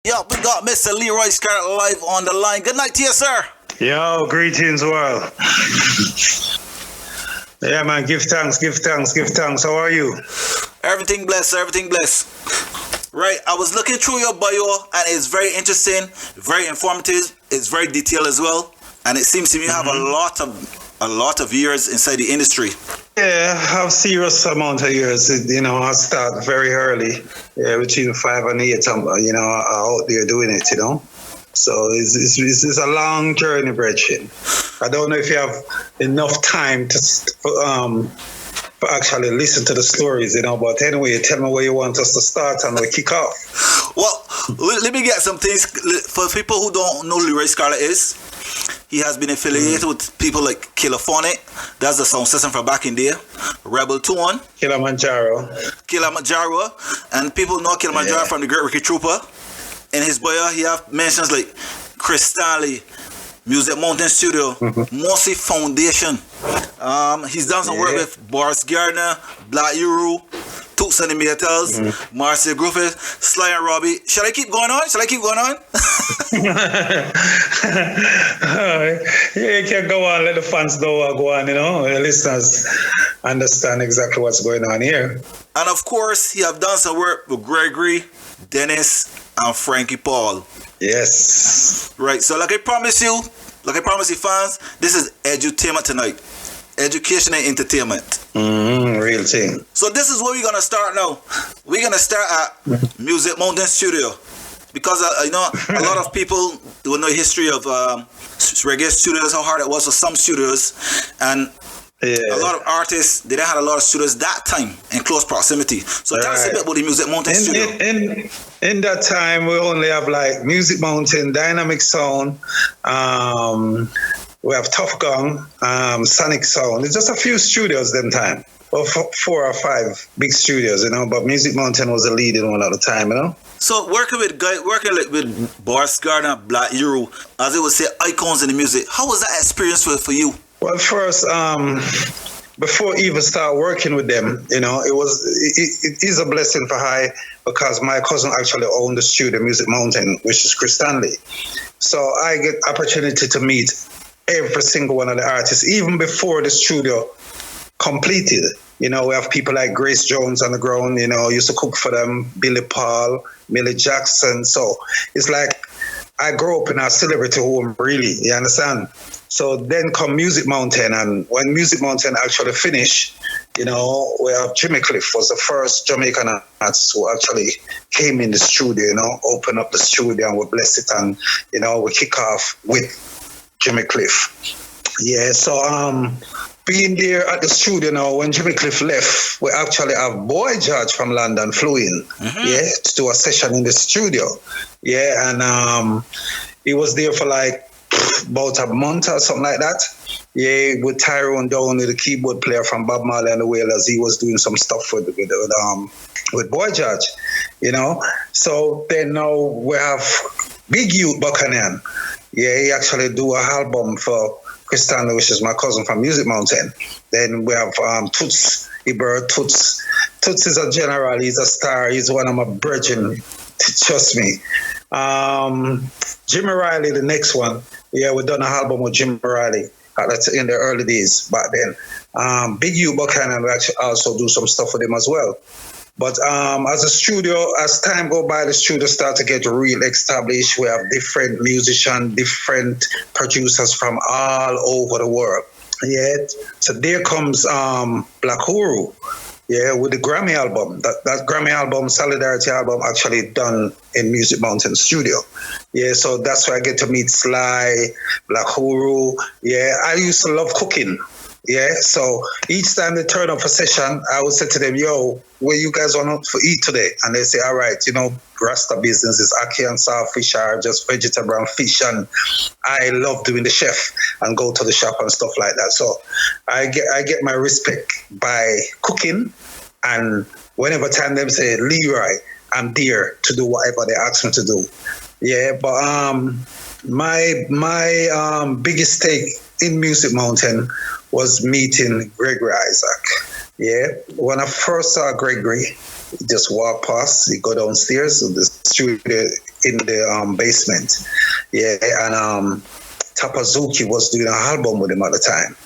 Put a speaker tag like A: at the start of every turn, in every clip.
A: Yo, we got Mr. Leroy Scarlett live on the line. Good night to you, sir.
B: Yo, greetings, world. Yeah, man, give thanks. How are you?
A: Everything blessed, everything blessed. Right, I was looking through your bio, and it's very interesting, very informative. It's very detailed as well, and it seems to me you have a lot of years inside the industry.
B: Yeah, I have serious amount of years. I start very early, between 5 and 8. I'm out there doing it. So it's a long journey, Brethren. I don't know if you have enough time to actually listen to the stories, but anyway, tell me where you want us to start and we kick off.
A: Well, let me get some things for people who don't know Leroy Scarlett is. He has been affiliated with people like Kilimanjaro, that's the sound system from back in there. Rebel Tune,
B: Kilimanjaro,
A: and people know Kilimanjaro from the Great Ricky Trooper. In his bio, he have mentions like Stanley, Music Mountain Studio, Mossy Foundation. He's done some work with Boris Gardner, Black Euro, Two Centimeters, Marcia Griffith, Sly and Robbie. Shall I keep going on?
B: Yeah, you can go on. Let the fans know go on, The listeners understand exactly what's going on here.
A: And of course, he have done some work with Gregory, Dennis, and Frankie Paul.
B: Yes.
A: Right, so like I promise you fans, this is edutainment tonight. Education and entertainment.
B: Real thing.
A: So this is where we're gonna start now. We're gonna start at Music Mountain Studio, because a lot of people will know the history of reggae studios, how hard it was for some studios, and a lot of artists, they didn't have a lot of studios that time in close proximity. So tell us a bit about the Music Mountain Studio.
B: In that time, we only have like Music Mountain, Dynamic Sound, we have Tough Gong, Sonic Sound. It's just a few studios them time. Or 4 or 5 big studios, but Music Mountain was the leading one at the time,
A: So working with Boris Gardner, Black Euro, as they would say, icons in the music, how was that experience for you?
B: Well, first, before even start working with them, it is a blessing for High, because my cousin actually owned the studio, Music Mountain, which is Chris Stanley. So I get opportunity to meet every single one of the artists, even before the studio completed. We have people like Grace Jones on the ground, used to cook for them, Billy Paul, Millie Jackson. So it's like I grew up in a celebrity home, really, you understand? So then come Music Mountain, and when Music Mountain actually finished, we have Jimmy Cliff was the first Jamaican artist who actually came in the studio, opened up the studio, and we bless it, and, we kick off with Jimmy Cliff. Yeah, so being there at the studio now, when Jimmy Cliff left, we actually have Boy George from London flew in, to do a session in the studio. Yeah, and he was there for like about a month or something like that. Yeah, with Tyrone Downey, the keyboard player from Bob Marley and the Wailers, he was doing some stuff with Boy George, So then now we have Big Youth Buchanan. Yeah, he actually do an album for Chris Stanley, which is my cousin from Music Mountain. Then we have Toots, Iber Toots. Toots is a general, he's a star, he's one of my brethren, trust me. Jimmy Riley, the next one. Yeah, we done an album with Jimmy Riley in the early days back then. Big U Buchanan, we actually also do some stuff with him as well. But as time go by, the studio start to get real established. We have different musicians, different producers from all over the world. Yeah, so there comes Black Uhuru. Yeah, with the Grammy album. That Grammy album, Solidarity album, actually done in Music Mountain Studio. Yeah, so that's where I get to meet Sly, Black Uhuru. Yeah, I used to love cooking. Yeah, so each time they turn up for session, I would say to them, yo, where you guys want to eat today? And they say, all right, Rasta business is ackee and saltfish or just vegetable and fish. And I love doing the chef and go to the shop and stuff like that. So I get my respect by cooking. And whenever time them say, Leroy, I'm there to do whatever they ask me to do. Yeah, but my biggest take in Music Mountain was meeting Gregory Isaac. Yeah, when I first saw Gregory, he just walk past, he go downstairs, so the studio in the basement. Yeah, and Tapazuki was doing an album with him at the time.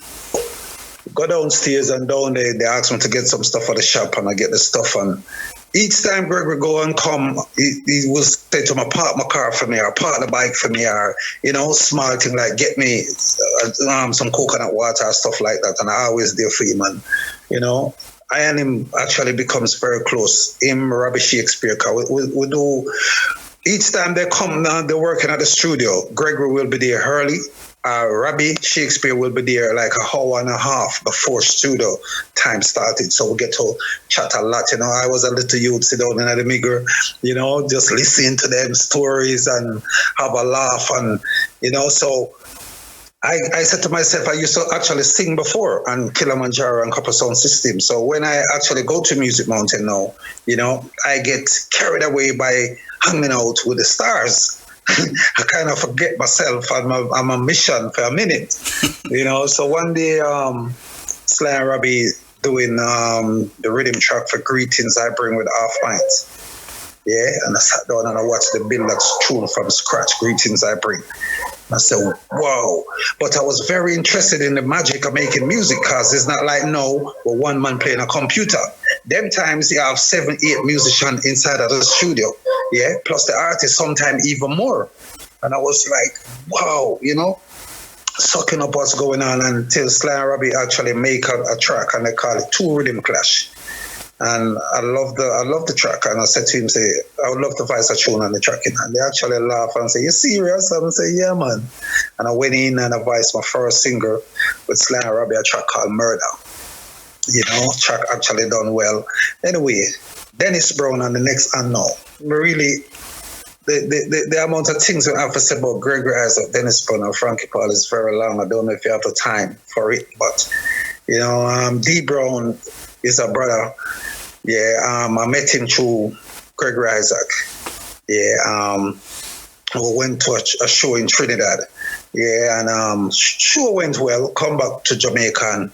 B: Go downstairs and down there, they asked me to get some stuff for the shop, and I get the stuff. And each time Greg would go and come, he would say to me, park my car for me, or park the bike for me, or, small thing like get me some coconut water, stuff like that. And I always there for him, man. I and him actually becomes very close. Him, Robbie Shakespeare, we do, each time they come now, they're working at the studio, Gregory will be there early. Robbie Shakespeare will be there like an hour and a half before studio time started. So we get to chat a lot. I was a little youth, sit down in the mirror, just listen to them stories and have a laugh. And, so I said to myself, I used to actually sing before on Kilimanjaro and Copper Sound System. So when I actually go to Music Mountain now, I get carried away by hanging out with the stars. I kind of forget myself. I'm a mission for a minute, So one day, Sly and Robbie doing the rhythm track for Greetings I Bring with Half Pints. Yeah, and I sat down and I watched the Bill that's tune from scratch, Greetings I Bring. I said, wow. But I was very interested in the magic of making music, because it's not like now with one man playing a computer. Them times you have 7, 8 musicians inside of the studio, yeah, plus the artist, sometimes even more. And I was like, wow, sucking up what's going on until Sly and Robbie actually make a track, and they call it Two Rhythm Clash. And I love the track, and I said to him, I would love to voice a tune on the track. And they actually laugh and say, you serious? And I say, yeah, man. And I went in and I voiced my first single with Sly and Robbie, a track called Murder. Track actually done well. Anyway, Dennis Brown on the next and now. Really, the amount of things we have to say about Gregory Isaac, Dennis Brown, and Frankie Paul is very long. I don't know if you have the time for it, but D Brown is a brother. Yeah, I met him through Gregory Isaac. Yeah, we went to a show in Trinidad. Yeah, and show went well. Come back to Jamaica,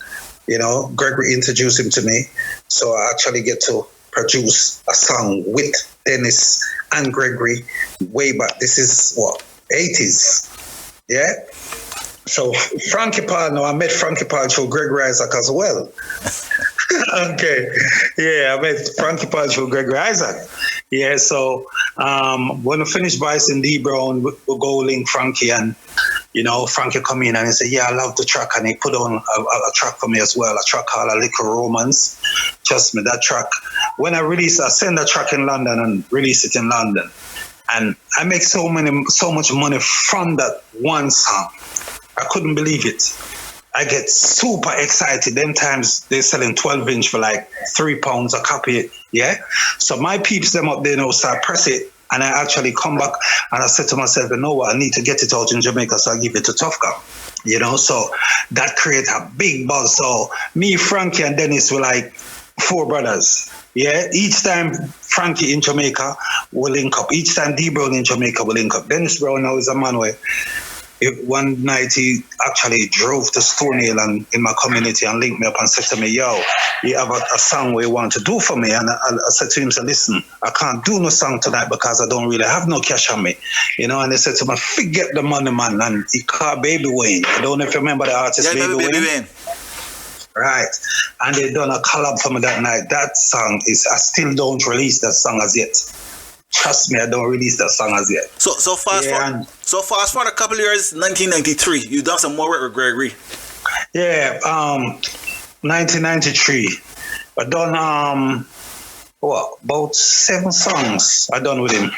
B: and Gregory introduced him to me, so I actually get to produce a song with Dennis and Gregory way back. This is what, 80s, yeah. So Frankie Paul, now I met Frankie Paul through Gregory Isaac as well. Okay, yeah, I met Frankie Paul through Gregory Isaac. Yeah, so when I finished voicing D Brown, we'll go link Frankie, and Frankie come in and he said, yeah, I love the track, and he put on a track for me as well, a track called A Little Romance. Trust me, that track, when I send that track in London and release it in London, and I make so much money from that one song. I couldn't believe it. I get super excited. Them times they're selling 12-inch for like £3 a copy. Yeah. So my peeps them up there start press it. And I actually come back and I said to myself, you know what, I need to get it out in Jamaica, so I give it to Tough Gum. So that created a big buzz. So me, Frankie, and Dennis were like 4 brothers. Yeah. Each time Frankie in Jamaica will link up. Each time D Brown in Jamaica will link up. Dennis Brown now is a man where one night he actually drove to Stony Hill and in my community and linked me up and said to me, yo, you have a song we want to do for me. And I said to him, listen, I can't do no song tonight because I don't really have no cash on me. And they said to me, forget the money, man. And he called Baby Wayne. I don't know if you remember the artist, yeah, Baby Wayne. Right. And they done a collab for me that night. That song I still don't release that song as yet. Trust me, I don't release that song as yet.
A: So fast forward a couple of years, 1993, you done some more work with Gregory.
B: Yeah, 1993. I done about 7 songs I done with him.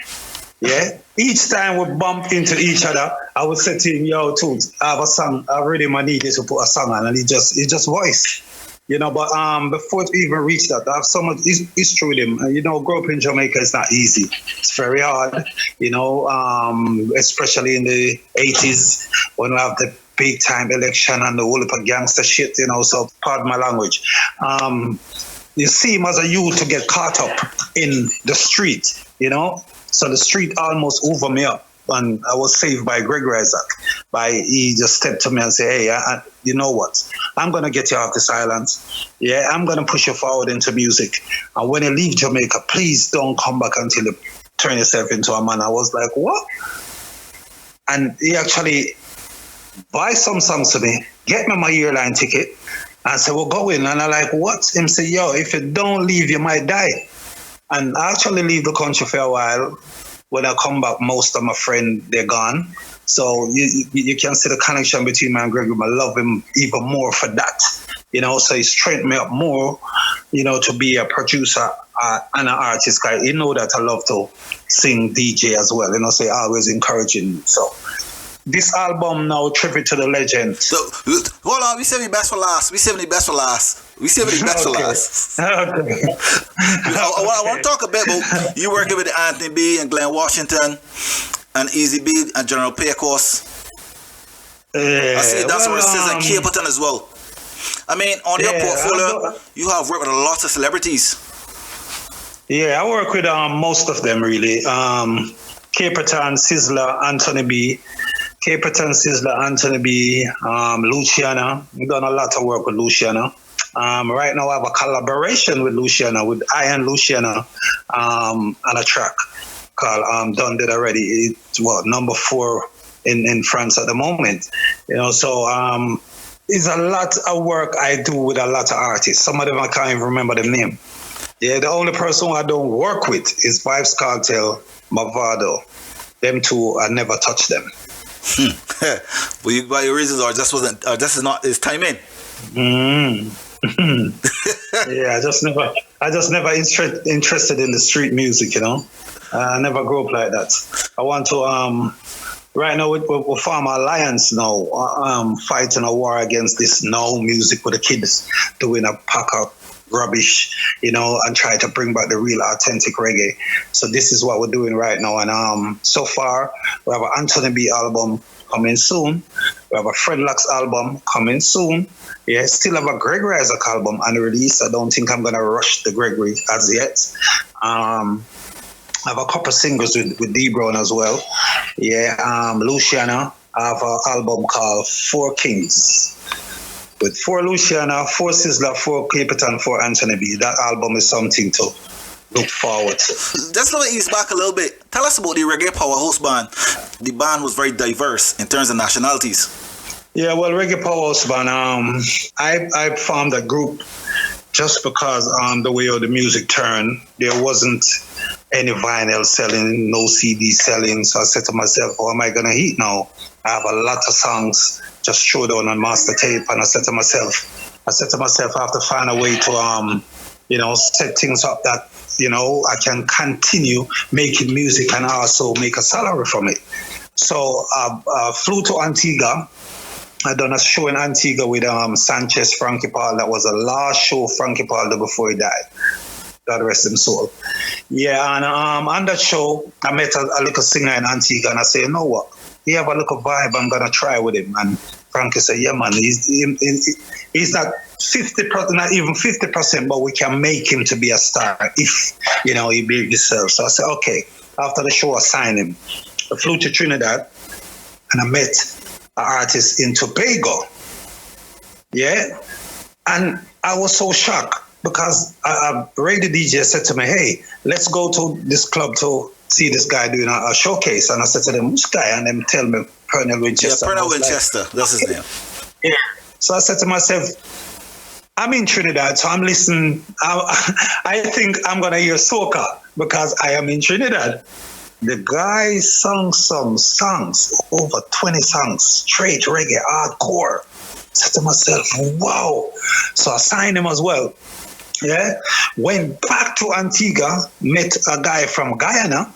B: Yeah. Each time we bumped into each other, I would say to him, yo, Toots, I have a song, I really need you to put a song on, and he just voice. But before it even reached that, I have so much history with him. Growing up in Jamaica is not easy. It's very hard, especially in the 80s when we have the big time election and the whole heap of gangster shit, so pardon my language. You see him as a youth to get caught up in the street, so the street almost over me up. And I was saved by Gregory Isaac. He just stepped to me and said, hey, you know what? I'm going to get you off this island. Yeah, I'm going to push you forward into music. And when you leave Jamaica, please don't come back until you turn yourself into a man. I was like, what? And he actually buy some songs to me, get me my airline ticket, and say, we're going. And I'm like, what? Him say, yo, if you don't leave, you might die. And I actually leave the country for a while. When I come back, most of my friends, they're gone. So you can see the connection between me and Gregory. I love him even more for that. You know, so he strengthened me up more, you know, to be a producer and an artist. Cause you know that I love to sing DJ as well. You know, so he always encouraging me. So this album now, Tribute to the Legend.
A: So hold on, we saving the best for last. We saving the best for last.
B: Okay.
A: I want to talk a bit about you working with Anthony B and Glenn Washington and Easy B and General Paycourse. I see that's where it says like Capleton as well. I mean, on your portfolio, you have worked with a lot of celebrities.
B: Yeah, I work with most of them really. Capleton, Sizzla, Anthony B. Luciana. We've done a lot of work with Luciana. Right now I have a collaboration with Luciana, with Iron Luciana, on a track called Done Did Already. It's number 4 in France at the moment. You know, so it's a lot of work I do with a lot of artists. Some of them I can't even remember the name. Yeah, the only person I don't work with is Vybz Kartel, Mavado. Them two, I never touch them.
A: Well, you, by your reasons, or just wasn't, or just is not his time in.
B: Yeah, I just never interested in the street music, you know. I never grew up like that. I want to right now we form an alliance now, fighting a war against this now music with the kids doing a pack of rubbish, you know, and try to bring back the real authentic reggae. So this is what we're doing right now. And so far we have an Anthony B album coming soon. We have a Fredlocks album coming soon. Yeah, still have a Gregory Isaac album unreleased. I don't think I'm gonna rush the Gregory as yet. I have a couple singles with D Brown as well. Yeah, Luciana. I have an album called 4 Kings. With 4 Luciana, 4 Sizzla, 4 Capleton, 4 Anthony B. That album is something to look forward to.
A: Just let me ease back a little bit. Tell us about the Reggae Powerhouse band. The band was very diverse in terms of nationalities.
B: Yeah, well, Reggae Powerhouse band, I formed a group just because the way the music turned. There wasn't any vinyl selling, no CD selling. So I said to myself, what am I going to hit now? I have a lot of songs just showed on master tape, and I said to myself, I have to find a way to, you know, set things up that, you know, I can continue making music and also make a salary from it. So I flew to Antigua. I done a show in Antigua with Sanchez Frankie Paul. That was the last show Frankie Paul did before he died. God rest his soul. Yeah, and on that show, I met a little singer in Antigua, and I said, you know what? He have a little vibe, I'm gonna try with him. And Frankie said, yeah, man, he's not 50%, not even 50%, but we can make him to be a star if, you know, he build himself. So I said, okay. After the show, I signed him. I flew to Trinidad, and I met an artist in Tobago. Yeah, and I was so shocked because a radio DJ said to me, hey, let's go to this club to see this guy doing a showcase. And I said to them, which guy? And them tell me Pernell Winchester.
A: Yeah, Pernell Winchester, that's his name.
B: Yeah. So I said to myself, I'm in Trinidad, so I'm listening. I think I'm going to hear soca because I am in Trinidad. The guy sung some songs, over 20 songs, straight reggae, hardcore. I said to myself, wow. So I signed him as well. Yeah. Went back to Antigua, met a guy from Guyana.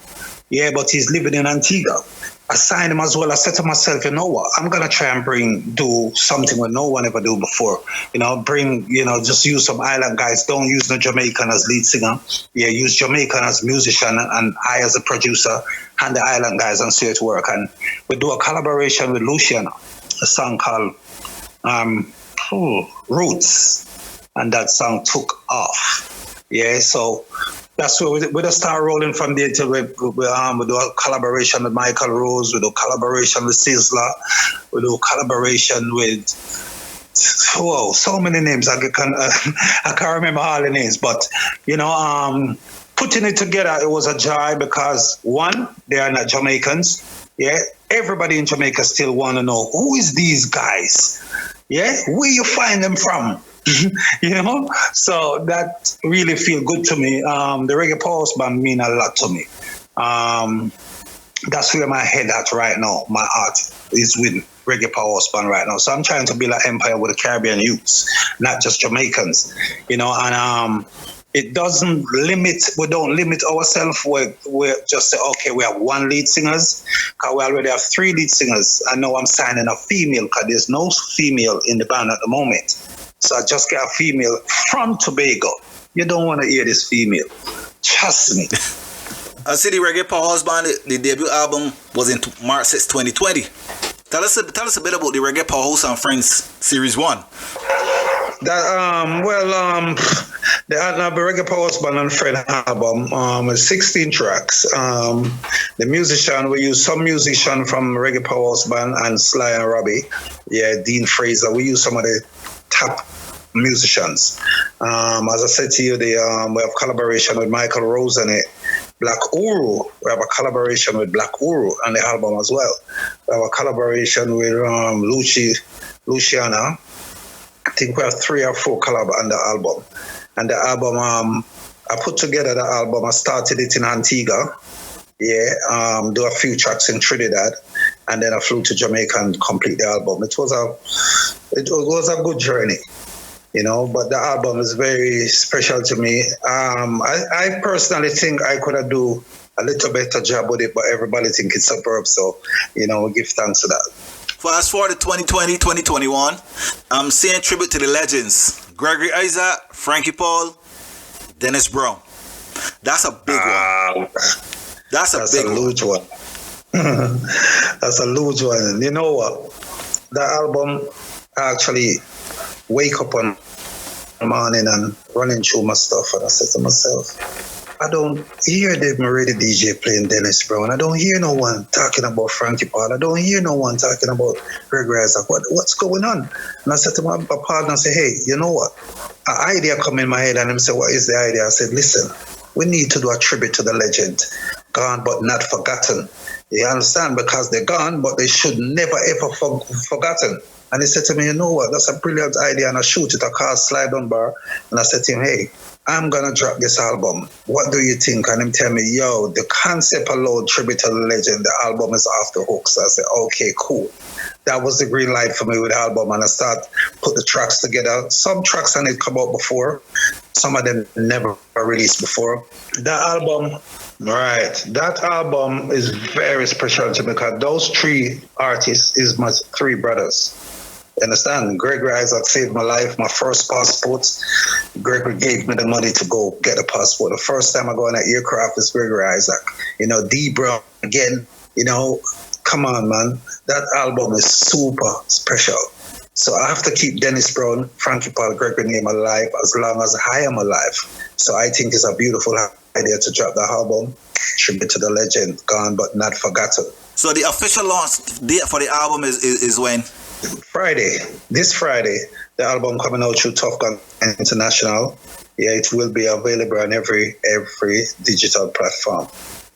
B: Yeah, but he's living in Antigua. I signed him as well. I said to myself, you know what? I'm going to try and do something what no one ever do before. You know, just use some island guys. Don't use no Jamaican as lead singer. Yeah, use Jamaican as musician and I as a producer and the island guys and see it work. And we do a collaboration with Luciana, a song called Roots. And that song took off. Yeah, so that's where we just start rolling from there till we do a collaboration with Michael Rose, we do a collaboration with Sizzla, we do a collaboration with so many names. I can't remember all the names, but you know, putting it together, it was a joy because one, they are not Jamaicans. Yeah, everybody in Jamaica still want to know who is these guys. Yeah, where you find them from? So that really feel good to me. The Reggae Powerhouse band mean a lot to me. That's where my head at right now. My heart is with Reggae Powerhouse band right now. So I'm trying to build an empire with the Caribbean youths, not just Jamaicans. And it doesn't limit. We don't limit ourselves. We just say, okay, we have one lead singers, because we already have 3 lead singers. I know I'm signing a female because there's no female in the band at the moment. So I just get a female from Tobago. You don't want to hear this female. Trust me.
A: I see the Reggae Powerhouse band, the debut album was in March 6, 2020. Tell us a bit about the Reggae Powerhouse and Friends Series 1.
B: The Reggae Powerhouse Band and Friend album is 16 tracks. The musician, we use some musician from Reggae Powerhouse Band and Sly and Robbie. Yeah, Dean Fraser. We use some of the top musicians. As I said to you, we have collaboration with Michael Rose on it. Black Uru, we have a collaboration with Black Uru on the album as well. We have a collaboration with Luciana. I think we have 3 or 4 collab on the album. And the album, I put together the album. I started it in Antigua. Yeah, do a few tracks in Trinidad, and then I flew to Jamaica and complete the album. It was a good journey, But the album is very special to me. I personally think I could have do a little better job with it, but everybody think it's superb. So, we give thanks to that.
A: Fast forward to 2020, 2021, I'm seeing tribute to the legends. Gregory Isaac, Frankie Paul, Dennis Brown. That's a big one. That's a
B: huge one. That's a huge one. You know what? That album, I actually wake up on the morning and running through my stuff, and I said to myself, I don't hear the radio DJ playing Dennis Brown. I don't hear no one talking about Frankie Paul. I don't hear no one talking about Gregory Isaac. What's going on? And I said to my partner, I said, hey, you know what? An idea come in my head, and he said, what is the idea? I said, listen, we need to do a tribute to the legend, gone but not forgotten. You understand? Because they're gone, but they should never ever forgotten. And he said to me, you know what? That's a brilliant idea. And I shoot it. I called Sly Dunbar, and I said to him, hey, I'm going to drop this album. What do you think? And him tell me, yo, the concept alone, tribute to the legend, the album is off the hook. So I said, okay, cool. That was the green light for me with the album. And I start put the tracks together. Some tracks on it come out before. Some of them never released before. That album is very special to me because those 3 artists is my 3 brothers. Understand? Gregory Isaac saved my life, my first passport. Gregory gave me the money to go get the passport. The first time I go on an aircraft is Gregory Isaac. D Brown again, come on, man. That album is super special. So I have to keep Dennis Brown, Frankie Paul, Gregory name alive as long as I am alive. So I think it's a beautiful idea to drop that album. Tribute to the legend, gone but not forgotten.
A: So the official launch date for the album is when?
B: Friday. This Friday, the album coming out through Tough Gun International. Yeah, it will be available on every digital platform.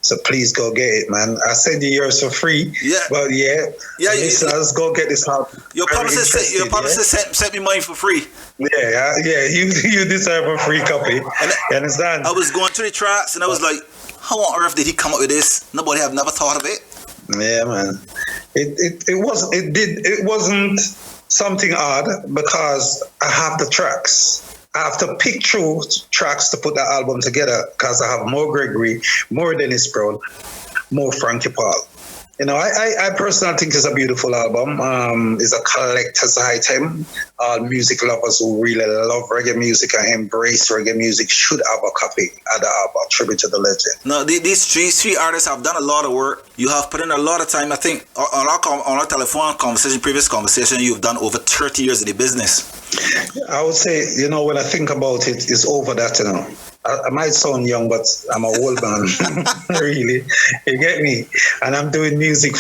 B: So please go get it, man. I send you yours for free. Yeah. But listeners, go get this album.
A: Your publicist sent me mine for free.
B: Yeah. You deserve a free copy. You understand?
A: I was going through the tracks and I was like, how on earth did he come up with this? Nobody have never thought of it.
B: Yeah, man. It wasn't something odd because I have the tracks. I have to pick through tracks to put that album together because I have more Gregory, more Dennis Brown, more Frankie Paul. I personally think it's a beautiful album. It's a collector's item. All music lovers who really love reggae music and embrace reggae music should have a copy of the album, Tribute to the Legend.
A: Now, these three artists have done a lot of work. You have put in a lot of time. I think on our telephone conversation, previous conversation, you've done over 30 years in the business.
B: I would say, when I think about it, it's over that, I might sound young, but I'm an old man, really. You get me? And I'm doing music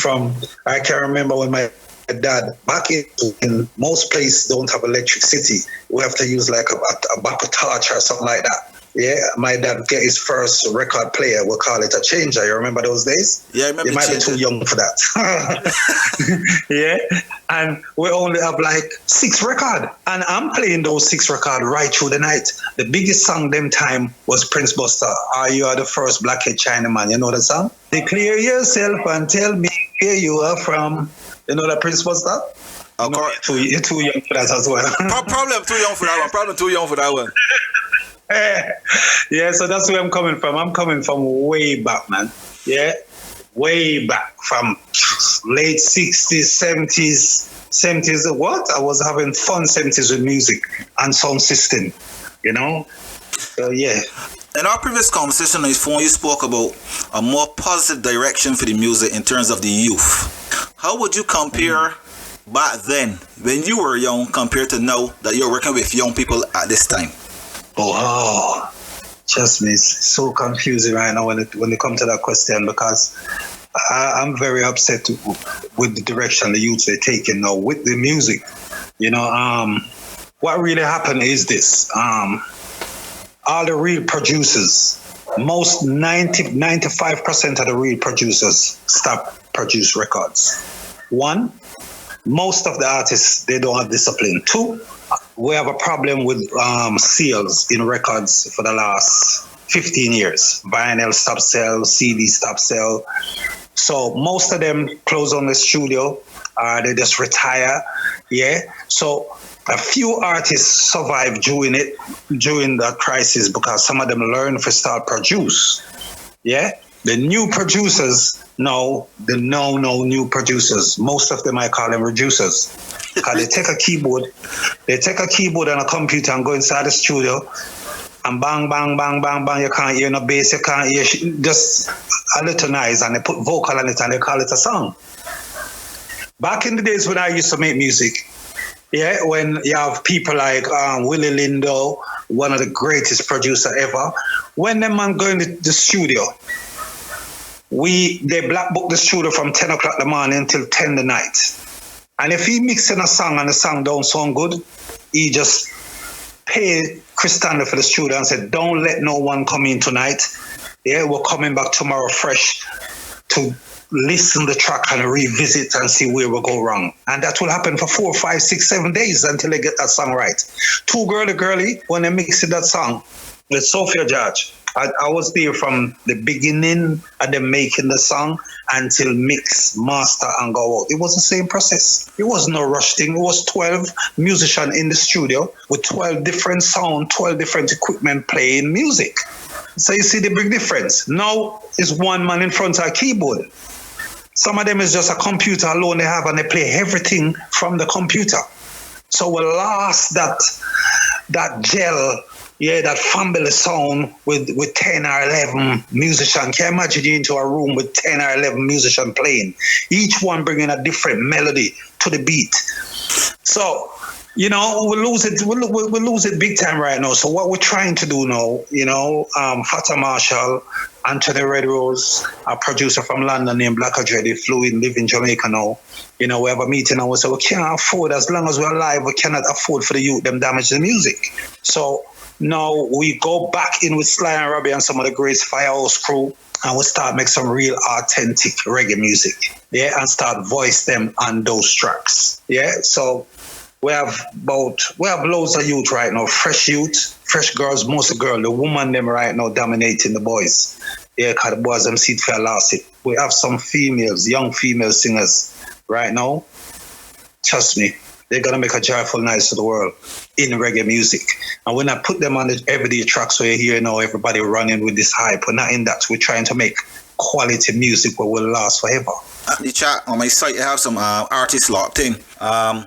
B: I can remember when my dad, back in most places don't have electricity. We have to use like a bucket torch or something like that. Yeah, my dad get his first record player. We'll call it a changer. You remember those days?
A: Yeah, I remember.
B: You might be too young for that. Yeah, and we only have like 6 records, and I'm playing those 6 records right through the night. The biggest song them time was Prince Buster. Are you are the first blackhead Chinaman? You know that song? Declare yourself and tell me where you are from. You know that Prince Buster?
A: Of course.
B: You're too young for that as well.
A: Problem too young for that one. Problem too young for that one.
B: Yeah, so that's where I'm coming from. I'm coming from way back, man. Yeah, way back from late 60s, 70s. What? I was having fun 70s with music and sound system, you know? So, yeah.
A: In our previous conversation on his phone, you spoke about a more positive direction for the music in terms of the youth. How would you compare back then, when you were young, compared to now that you're working with young people at this time?
B: Oh, trust me, it's so confusing right now when it comes to that question, because I'm very upset with the direction the youths are taking now with the music. You know, what really happened is this. All the real producers, most 95% of the real producers stop produce records. 1, most of the artists, they don't have discipline. 2, we have a problem with sales in records for the last 15 years. Vinyl stop sell, CD stop sell. So most of them close on the studio, they just retire. Yeah. So a few artists survive during that crisis because some of them learn to start produce. Yeah. The new producers now, no new producers. Most of them I call them reducers. Because they take a keyboard and a computer and go inside the studio and bang, bang, bang, bang, bang. You can't hear no bass, you can't hear just a little noise, and they put vocal on it and they call it a song. Back in the days when I used to make music, yeah, when you have people like Willie Lindo, one of the greatest producer ever, when them man go in the studio, they black book the studio from 10 o'clock in the morning until 10 the night. And if he mixing a song and the song don't sound good, he just pay Chris Stanley for the studio and said, don't let no one come in tonight. Yeah, we're coming back tomorrow fresh to listen the track and revisit and see where we go wrong. And that will happen for 4, 5, 6, 7 days until they get that song right. Too Girly, when they mixed that song with Sophia Judge, I was there from the beginning of them making the song until mix, master, and go out. It was the same process. It was no rush thing. It was 12 musicians in the studio with 12 different sound, 12 different equipment playing music. So you see the big difference. Now it's one man in front of a keyboard. Some of them is just a computer alone they have, and they play everything from the computer. So we lost that gel. Yeah, that family sound with 10 or 11 musicians. Can you imagine you into a room with 10 or 11 musicians playing? Each one bringing a different melody to the beat. So, you know, we lose it big time right now. So what we're trying to do now, you know, Fata Marshall, Anthony Red Rose, a producer from London named Black Adready, flew in, live in Jamaica now. You know, we have a meeting and we say we can't afford, as long as we're alive, we cannot afford for the youth them damage the music. So now we go back in with Sly and Robbie and some of the great Firehouse crew, and we start make some real authentic reggae music, yeah, and start voice them on those tracks, yeah. So we have loads of youth right now, fresh youth, fresh girls, most girls. The woman them right now dominating the boys, yeah, because the boys them see it for last it. We have some females, young female singers right now. Trust me, they're gonna make a joyful night to the world in reggae music. And when I put them on the everyday tracks where you hear now everybody running with this hype, we're not in that. We're trying to make quality music that will last forever.
A: At the chat on my site, you have some artists locked in.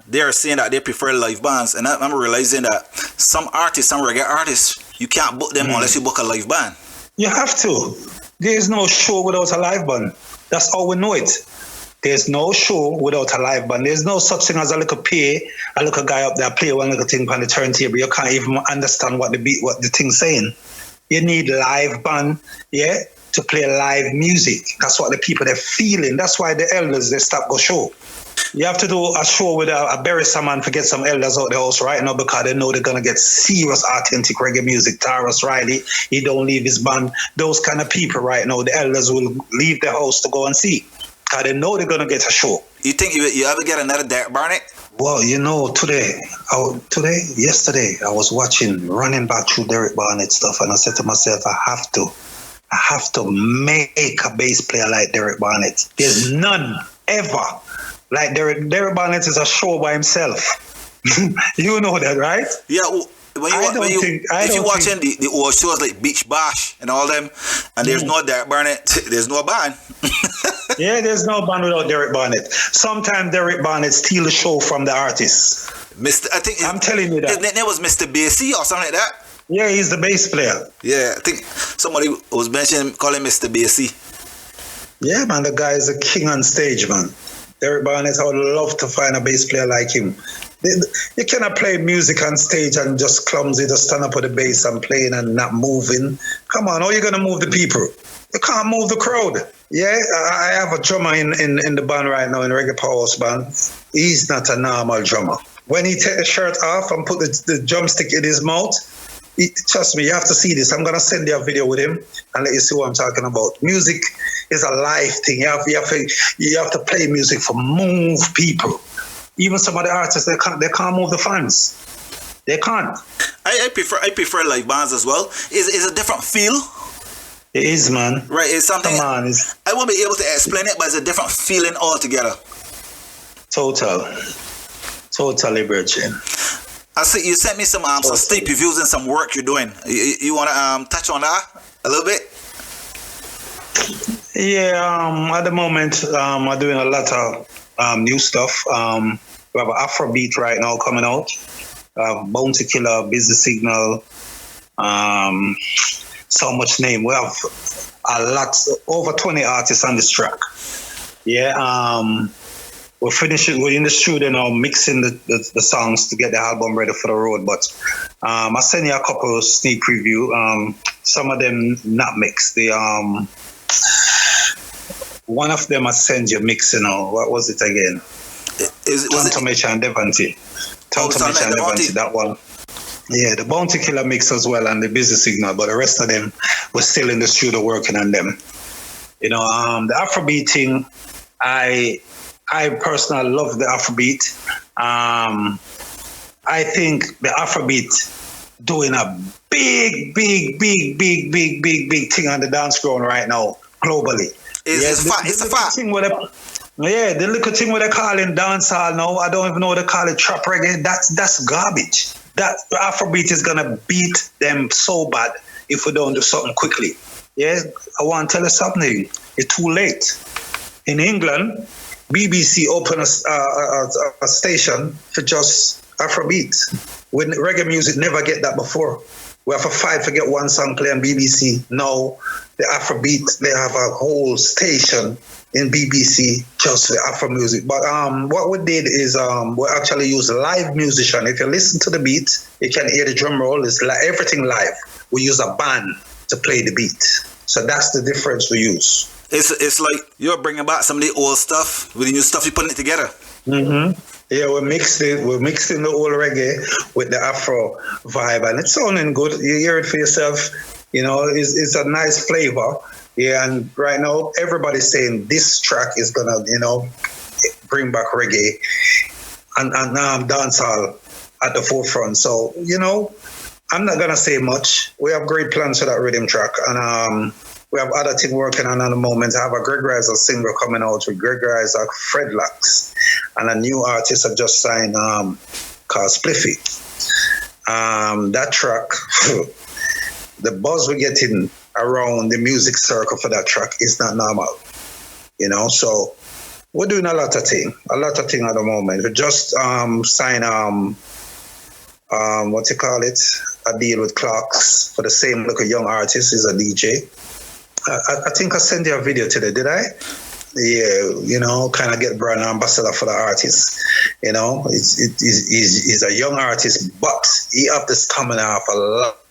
A: They are saying that they prefer live bands, and I'm realizing that some reggae artists, you can't book them unless you book a live band. You have to. There's no show without a live band. That's how we know it. There's no show without a live band. There's no such thing as a little guy up there play one little thing on the turntable. You can't even understand what the thing's saying. You need live band, yeah, to play live music. That's what the people they're feeling. That's why the elders they stop go show.
B: You have to do a show with a bury someone to get some elders out the house right now because they know they're gonna get serious, authentic reggae music. Tarrus Riley, he don't leave his band. Those kind of people right now, the elders will leave the house to go and see because they know they're gonna get a show.
A: You think you ever get another Derek Barnett?
B: Well, yesterday, I was running back through Derek Barnett stuff, and I said to myself, I have to make a bass player like Derek Barnett. There's none ever like Derek. Derek Barnett is a show by himself. You know that, right?
A: Yeah. If you're watching the old shows like Beach Bash and all them, and there's no Derek Barnett, there's no band.
B: Yeah, there's no band without Derek Barnett. Sometimes Derek Barnett steal the show from the artist.
A: I'm
B: telling you that.
A: His name was Mr. BC or something like that.
B: Yeah, he's the bass player.
A: Yeah, I think somebody was mentioning calling Mr. BC.
B: Yeah, man, the guy is a king on stage, man. Derek Barnett, I would love to find a bass player like him. You cannot play music on stage and just clumsy, just stand up with the bass and playing and not moving. Come on, how are you going to move the people? You can't move the crowd. Yeah, I have a drummer in the band right now, in the Reggae Powerhouse band. He's not a normal drummer. When he take the shirt off and put the drumstick in his mouth, trust me, you have to see this. I'm going to send you a video with him and let you see what I'm talking about. Music is a live thing. You have to play music for move people. Even some of the artists, they can't move the fans. They can't.
A: I prefer live bands as well. It's a different feel.
B: It is, man.
A: Right, it's something.
B: Come on,
A: I won't be able to explain it, but it's a different feeling altogether.
B: Totally, Virgin.
A: I see you sent me some sneak previews and some work you're doing. You want to touch on that a little bit?
B: Yeah, at the moment, I'm doing a lot of new stuff. We have an Afrobeat right now coming out. Bounty Killer, Busy Signal, so much name. We have over 20 artists on this track. Yeah, we're in the studio now mixing the songs to get the album ready for the road. But I'll send you a couple of sneak preview. Some of them not mixed. One of them I send you mixing now. What was it again? Tantomecha and Devante. Tantomecha and Devante, that one. Yeah, the Bounty Killer mix as well and the Busy Signal, but the rest of them we're still in the studio working on them. You know, the Afrobeat thing, I personally love the Afrobeat. I think the Afrobeat doing a big thing on the dance ground right now, globally.
A: It's a fact.
B: The little thing what they call in dancehall now, I don't even know what they call it, trap reggae. That's garbage. That Afrobeat is gonna beat them so bad if we don't do something quickly. Yeah, I want to tell you something. It's too late. In England, BBC opened a station for just Afrobeat. When reggae music never get that before. We have to fight to get one song play on BBC. Now, the Afrobeat, they have a whole station in BBC just for Afro music. But what we did is we actually use live musician. If you listen to the beat, you can hear the drum roll. It's like everything live. We use a band to play the beat. So that's the difference we use.
A: It's like you're bringing back some of the old stuff with the new stuff, you're putting it together.
B: Mm-hmm. Yeah, we're mixing the old reggae with the Afro vibe, and it's sounding good. You hear it for yourself. You know, it's a nice flavor. Yeah, and right now everybody's saying this track is gonna, you know, bring back reggae and dancehall at the forefront. So, you know, I'm not gonna say much. We have great plans for that rhythm track, and we have other things working on at the moment. I have a Greg Reiser single coming out with Greg Reiser, Fred Lux, and a new artist I just signed called Spliffy. That track, the buzz we're getting around the music circle for that track is not normal. You know, so we're doing a lot of things at the moment. We just signed what you call it, a deal with Clocks for the same look, a young artist, is a DJ. I think I sent you a video today, did I? Yeah, you know, kind of get brand ambassador for the artist. You know, he's a young artist, but he have this coming off a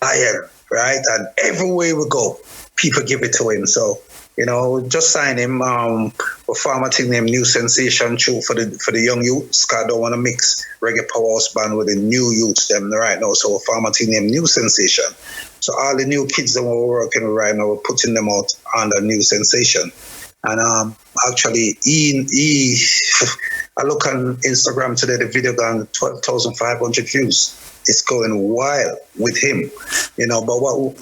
B: lion, right? And everywhere we go, people give it to him. So Just sign him. A farmer thing named New Sensation too for the young youths. Cause I don't want to mix Reggae Powerhouse band with the new youths them right now. So a farmer thing named New Sensation. So all the new kids that we're working with right now, we're putting them out under New Sensation. And actually, I look on Instagram today, the video got 12,500 views. It's going wild with him, But what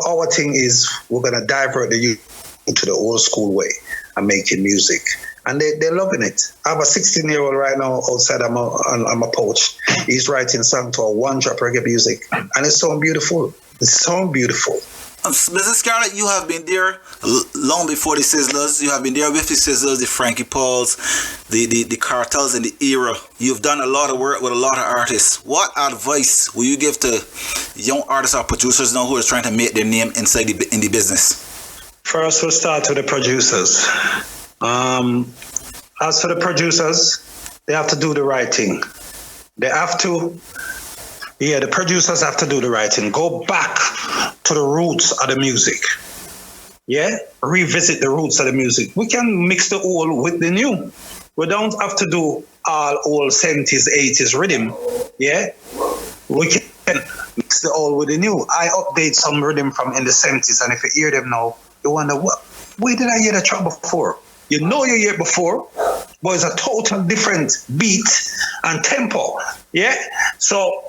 B: our thing is, we're gonna divert the youth to the old school way and making music, and they're loving it. I have a 16-year-old right now outside on my pouch. He's writing song to a one-drop reggae music, and it's so beautiful. It's so beautiful.
A: Mrs. Scarlett, you have been there long before the Sizzlers. You have been there with the Sizzlers, the Frankie Pauls, the Cartels in the era. You've done a lot of work with a lot of artists. What advice will you give to young artists or producers now who are trying to make their name inside the indie business?
B: First, we'll start with the producers. As for the producers, they have to do the right thing. They have to. Yeah, the producers have to do the right thing. Go back to the roots of the music. Yeah? Revisit the roots of the music. We can mix the old with the new. We don't have to do all old 70s, 80s rhythm. Yeah? We can mix the old with the new. I update some rhythm from in the 70s, and if you hear them now, you wonder, where did I hear the track before? You know you hear it before, but it's a total different beat and tempo. Yeah? So,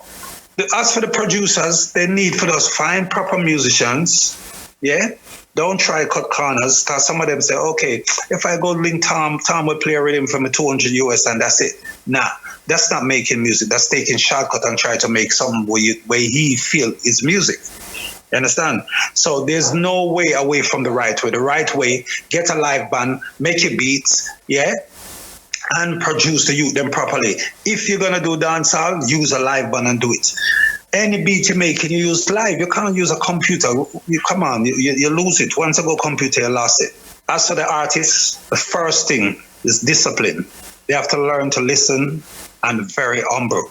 B: as for the producers, they need for us find proper musicians. Yeah, don't try cut corners. Cause some of them say, okay, if I go link Tom will play a rhythm for me 200 US and that's it. Nah, that's not making music. That's taking shortcut and try to make something where he feel is music. You understand? So there's no way away from the right way. The right way, get a live band, make your beats. Yeah. And produce the youth them properly. If you're gonna do dancehall, use a live band and do it. Any beat you make, you use live. You can't use a computer. You lose it. Once you go computer, you lost it. As for the artists, the first thing is discipline. They have to learn to listen and very humble.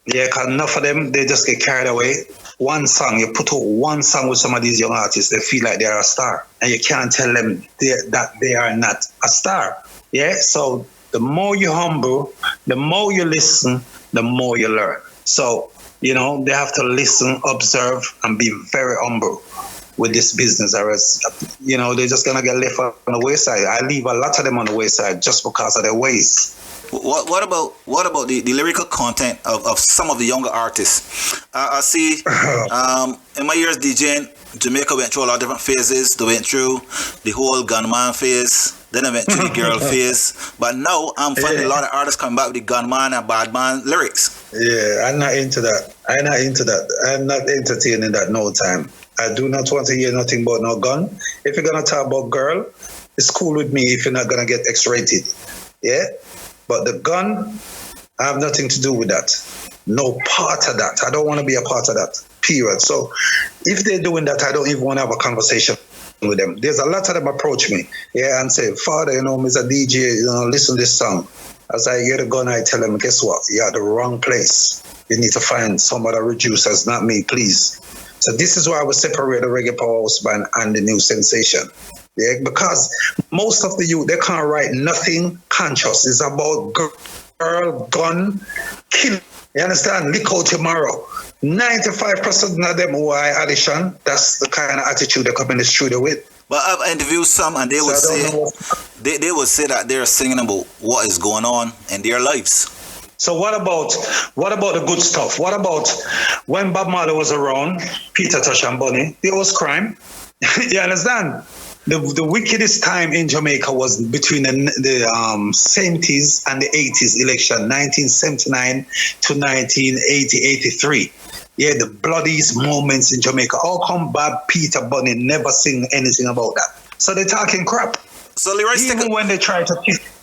B: Yeah, because enough of them, they just get carried away. One song, you put out one song with some of these young artists, they feel like they're a star. And you can't tell them that they are not a star. Yeah, so the more you humble, the more you listen, the more you learn. So, they have to listen, observe, and be very humble with this business. Or else, they're just going to get left on the wayside. I leave a lot of them on the wayside just because of their ways.
A: What about the lyrical content of some of the younger artists? I see in my years DJing, Jamaica went through a lot of different phases. They went through the whole gunman phase. Then I went through the girl phase. But now I'm finding a lot of artists coming back with the gunman and badman lyrics.
B: Yeah, I'm not into that. I'm not entertaining that no time. I do not want to hear nothing about no gun. If you're going to talk about girl, it's cool with me if you're not going to get X-rated. Yeah? But the gun, I have nothing to do with that. No part of that. I don't want to be a part of that. Period. So if they're doing that, I don't even want to have a conversation with them. There's a lot of them approach me, and say, Father, Mr. DJ, listen to this song. As I hear the gun, I tell them, guess what? You're at the wrong place. You need to find some other producers, not me, please. So this is why I would separate the Reggae Powerhouse band and the New Sensation. Yeah, because most of the youth, they can't write nothing conscious. It's about girl, gun, kill. You understand? Lick out tomorrow. 95% of them who are addition, that's the kind of attitude they come in the studio with.
A: But I've interviewed some and they would say that they're singing about what is going on in their lives.
B: So what about the good stuff? What about when Bob Marley was around, Peter Tosh and Bunny, there was crime. You understand? The wickedest time in Jamaica was between the 70s and the 80s election, 1979 to 1980, 83. Yeah, the bloodiest moments in Jamaica. How come Bob, Peter, Bunny never sing anything about that? So they're talking crap.
A: So Leroy,
B: when they try to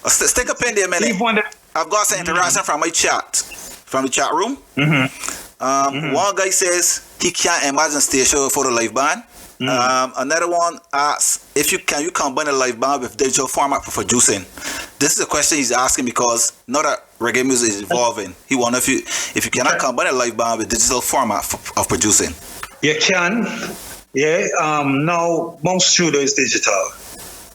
A: stick a pen there a minute. I've got some interaction from the chat room. Mm-hmm. One guy says he can't imagine stay show for the live band. Another one asks if you combine a live band with digital format for producing. This is a question he's asking because now that reggae music is evolving, he wonders if you cannot combine a live band with digital format of producing.
B: You can. Yeah. Now most studio is digital.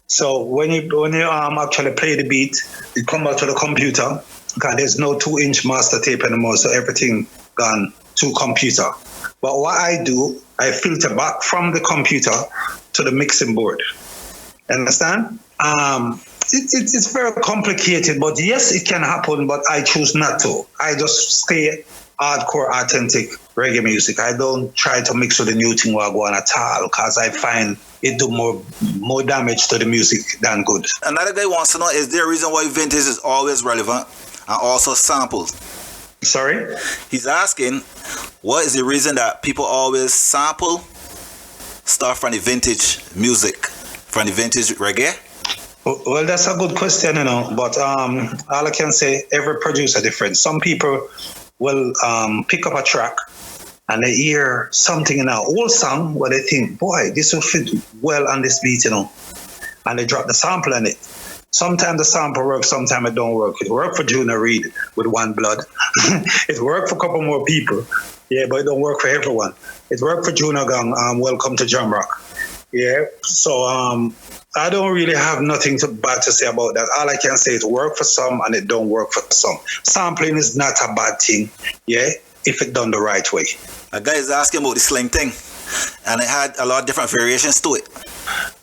B: So when you actually play the beat, it come back to the computer. Because there's no 2-inch master tape anymore, so everything gone to computer. But what I do, I filter back from the computer to the mixing board. Understand? It's very complicated, but yes, it can happen, but I choose not to. I just stay hardcore, authentic reggae music. I don't try to mix with the new thing or go on at all, because I find it do more damage to the music than good.
A: Another guy wants to know, is there a reason why vintage is always relevant and also samples?
B: Sorry?
A: He's asking, what is the reason that people always sample stuff from the vintage music, from the vintage reggae?
B: Well, that's a good question, but all I can say, every producer different. Some people will pick up a track and they hear something in an old song where they think, boy, this will fit well on this beat, and they drop the sample in it. Sometimes the sample works, sometimes it don't work. It worked for Junior Reid with One Blood. It worked for a couple more people. Yeah, but it don't work for everyone. It worked for Junior Gang, Welcome to Jamrock. Yeah, so I don't really have nothing bad to say about that. All I can say is it work for some and it don't work for some. Sampling is not a bad thing, yeah, if it done the right way.
A: A guy is asking about the sling thing, and it had a lot of different variations to it.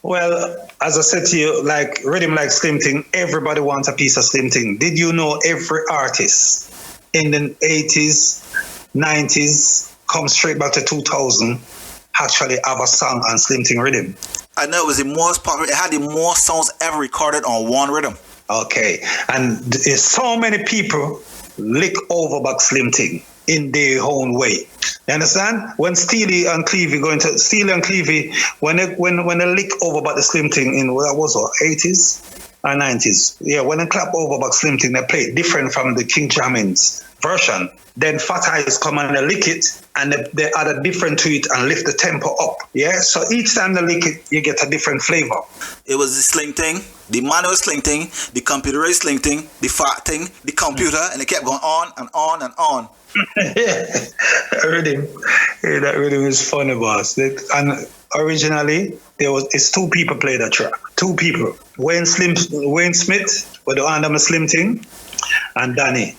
B: Well, as I said to you, like rhythm like Slim Thing, everybody wants a piece of Slim Thing. Did you know every artist in the 80s, 90s, come straight back to 2000, actually have a song on Slim Thing rhythm?
A: I know it was the most popular. It had the most songs ever recorded on one rhythm.
B: Okay, and there's so many people lick over back Slim Thing in their own way. You understand? When Steely and Clevie when they lick over back the Slim Thing in what was it, 80s or 90s? Yeah, when they clap over back Slim Thing, they play it different from the King Jammins version. Then Fat Eyes come and they lick it, and they add a different to it and lift the tempo up. Yeah, so each time they lick it, you get a different flavor.
A: It was the sling thing, the manual sling thing, the computerized sling thing, the fat thing, the computer, and it kept going on and on and on.
B: Yeah, that rhythm is funny, boss. And originally, it's two people play that track. Two people. Wayne Smith, with the under Slim Thing, and Danny.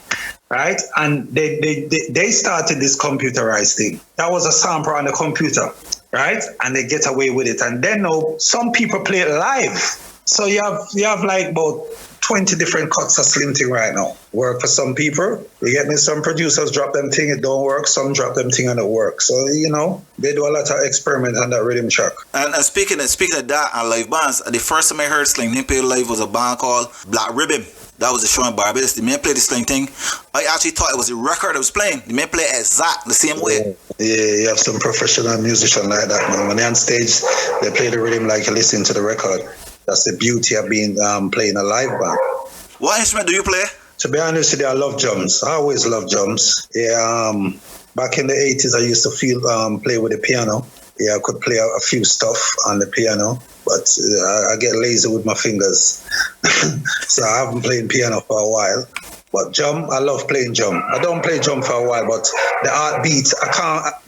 B: Right? And they started this computerized thing. That was a sample on the computer, right? And they get away with it. And then now some people play it live. So you have like about 20 different cuts of Slim Thing right now. Work for some people. You get me? Some producers drop them thing, it don't work. Some drop them thing and it works. So, they do a lot of experiment on that rhythm track.
A: And speaking of that and live bands, the first time I heard Sling Thing play live was a band called Black Ribbon. That was a show in Barbados. The man played the Sling Thing. I actually thought it was a record I was playing. The man played exact the same way.
B: Yeah, you have some professional musicians like that, man. When they're on stage, they play the rhythm like you listen to the record. That's the beauty of being playing a live band.
A: What instrument do you play?
B: To be honest with you, I love drums. I always love drums. Yeah, back in the 80s, I used to play with the piano. Yeah, I could play a few stuff on the piano, but I get lazy with my fingers. So I haven't played piano for a while. But drum, I love playing drum. I don't play drum for a while, but the heartbeat,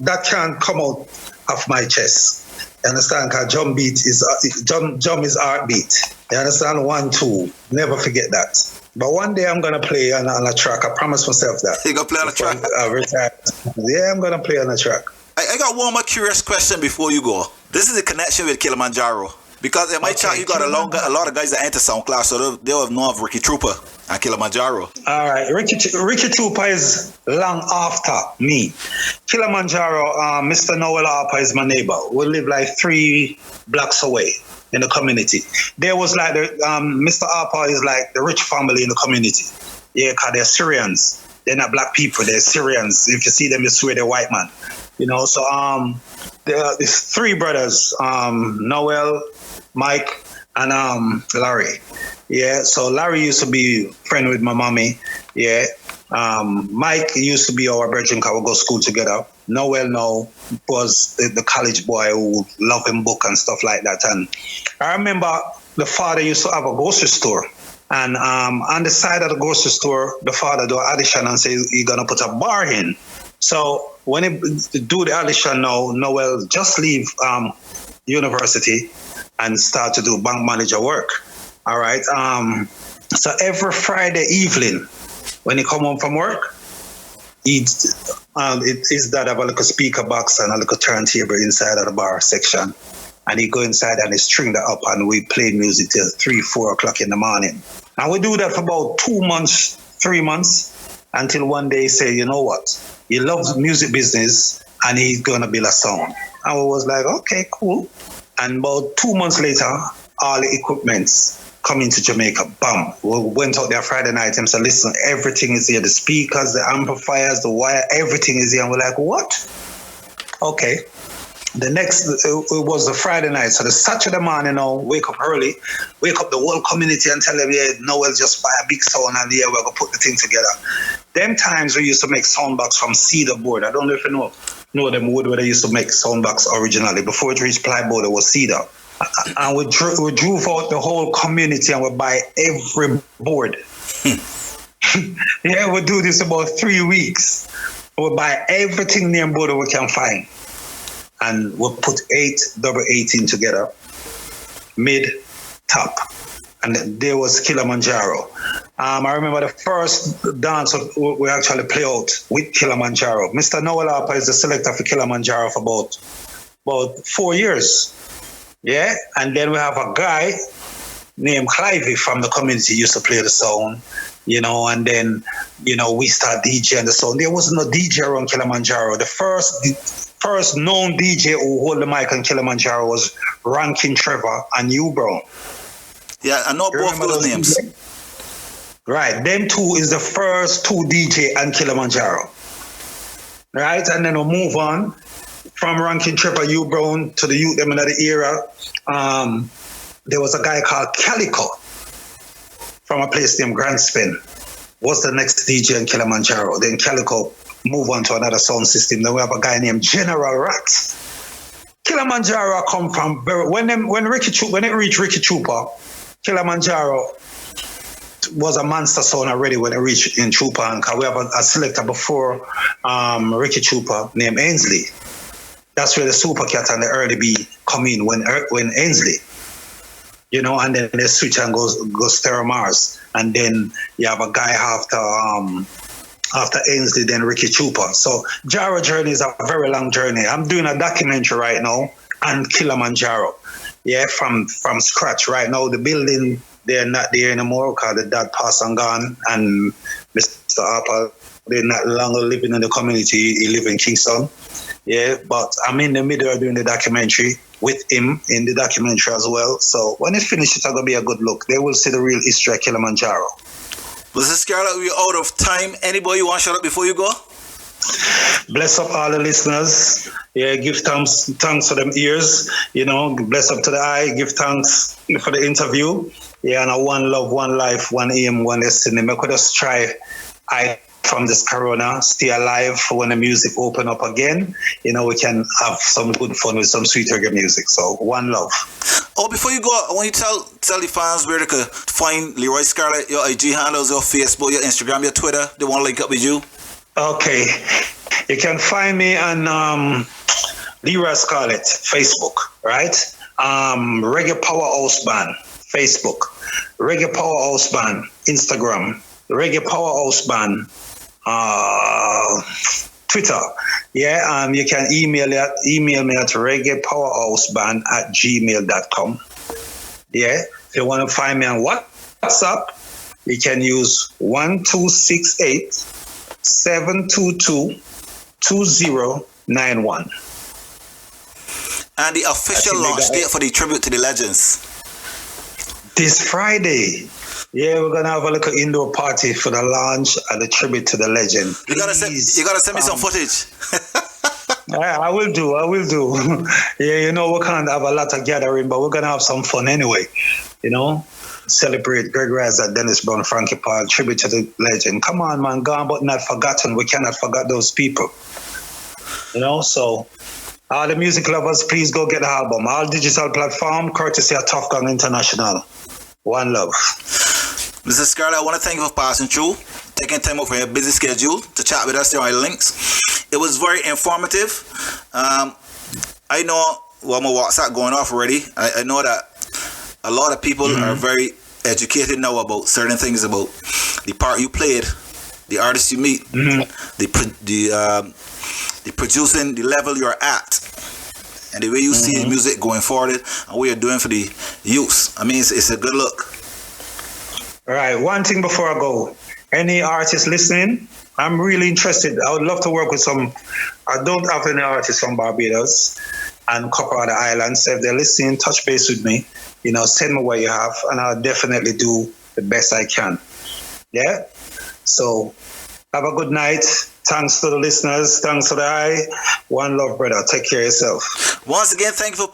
B: that can't come out of my chest. You understand? Because drum is heartbeat. You understand? 1, 2. Never forget that. But one day I'm going to play on a track. I promise myself that.
A: You going to play on a track?
B: Yeah, I'm going to play on a track.
A: I got one more curious question before you go. This is the connection with Kilimanjaro. Because in my chat, you got a lot of guys that enter SoundCloud, so they'll have known of Ricky Trooper and Kilimanjaro. All
B: right, Ricky Trooper is long after me. Kilimanjaro, Mr. Noel Harper is my neighbor. We live like 3 blocks away in the community. There was like Mr. Harper is like the rich family in the community. Yeah, because they're Syrians. They're not black people. They're Syrians. If you see them, you swear they're white man. So there's 3 brothers, Noel, Mike, and Larry. Yeah, so Larry used to be friend with my mommy. Yeah, Mike used to be our virgin because we go to school together. Noel now was the college boy who loved him book and stuff like that. And I remember the father used to have a grocery store. And on the side of the grocery store, the father do an addition and say he's going to put a bar in. So when he do the addition now, Noel just leave university and start to do bank manager work. All right. So every Friday evening, when he come home from work, his dad have a little speaker box and a little turntable inside of the bar section. And he go inside and he string that up and we play music till 3-4 o'clock in the morning. And we do that for about 2 months, 3 months, until one day he say, you know what? He loves music business and he's gonna build a sound. And we was like, okay, cool. And about 2 months later, all the equipments coming to Jamaica, bam. We went out there Friday night and said, listen, everything is here. The speakers, the amplifiers, the wire, everything is here. And we're like, what? Okay. The next, it was the Friday night. So the Saturday morning, wake up early, wake up the whole community and tell them, yeah, Noel just buy a big sound and yeah, we're going to put the thing together. Them times we used to make soundbox from cedar board. I don't know if you know them wood where they used to make soundbox originally. Before it reached plywood, it was cedar. And we drove out the whole community and we buy every board. Yeah, we do this about 3 weeks. We buy everything near board that we can find. And we put 8 double 18 together, mid, top. And there was Kilimanjaro. I remember the first dance we actually play out with Kilimanjaro. Mr. Noel Harper is the selector for Kilimanjaro for about 4 years. Yeah, and then we have a guy named Clivey from the community used to play the sound, and then, we start DJing the sound. There was no DJ around Kilimanjaro. The first known DJ who hold the mic on Kilimanjaro was Rankin Trevor and Hugh Brown.
A: Yeah, I know both those names.
B: Right, them two is the first 2 DJ on Kilimanjaro. Right, and then we'll move on from Rankin Trevor, Hugh Brown to the youth them in the era. There was a guy called Calico from a place named Grand Spin. Was the next DJ in Kilimanjaro. Then Calico move on to another sound system. Then we have a guy named General Rat. Kilimanjaro come from when it reached Ricky Trooper, Kilimanjaro was a monster sound already when it reached in Trooper. And we have a selector before Ricky Trooper named Ainsley. That's where the Super Cat and the Early B come in when Ainsley, and then they switch and goes Terra Mars. And then you have a guy after Ainsley, then Ricky Trooper. So Jaro journey is a very long journey. I'm doing a documentary right now on Kilimanjaro. Yeah, from scratch right now. The building, they're not there anymore because the dad passed and gone. And Mr. Harper, they're not longer living in the community. He live in Kingston. Yeah, but I'm in the middle of doing the documentary with him in the documentary as well. So when it's finished, it's going to be a good look. They will see the real history of Kilimanjaro.
A: Mr. Scarlett, we're out of time. Anybody you want to shout out before you go?
B: Bless up all the listeners. Yeah, give thanks for them ears. Bless up to the eye. Give thanks for the interview. Yeah, and one love, one life, one aim, one destiny. Make we just try from this corona, stay alive for when the music open up again. We can have some good fun with some sweet reggae music. So one love.
A: Oh, before you go, I want you to tell the fans where they could find Leroy Scarlett, your IG handles, your Facebook, your Instagram, your Twitter. They want to link up with you. Okay.
B: You can find me on Leroy Scarlett, Facebook, right? Reggae Powerhouse Band, Facebook. Reggae Powerhouse Band, Instagram. Reggae Powerhouse Band, Twitter. Yeah, you can email me at reggaepowerhouseband@gmail.com. Yeah, if you want to find me on WhatsApp, you can use 1268 722 2091.
A: And the official launch date for the tribute to the legends?
B: This Friday. Yeah, we're gonna have a little indoor party for the launch and the tribute to the legend.
A: You gotta send me some footage.
B: I will do. Yeah, we can't have a lot of gathering, but we're gonna have some fun anyway. Celebrate Greg Raza, Dennis Brown, Frankie Paul, tribute to the legend. Come on, man, gone but not forgotten. We cannot forget those people. So all the music lovers, please go get the album. All digital platform, courtesy of Tough Gang International. One love.
A: Mr. Scarlett, I want to thank you for passing through, taking time out from your busy schedule to chat with us here on Island Linkz. It was very informative. I know well, my WhatsApp going off already. I know that a lot of people are very educated now about certain things, about the part you played, the artists you meet, the producing, the level you're at, and the way you see music going forward, and what you're doing for the youth. I mean, it's a good look.
B: All right. One thing before I go, any artists listening, I'm really interested. I would love to work with some. I don't have any artists from Barbados and a couple other islands. If they're listening, touch base with me. You know, send me what you have, and I'll definitely do the best I can. Yeah? So, have a good night. Thanks to the listeners. Thanks to the eye. One love, brother. Take care of yourself.
A: Once again, thank you for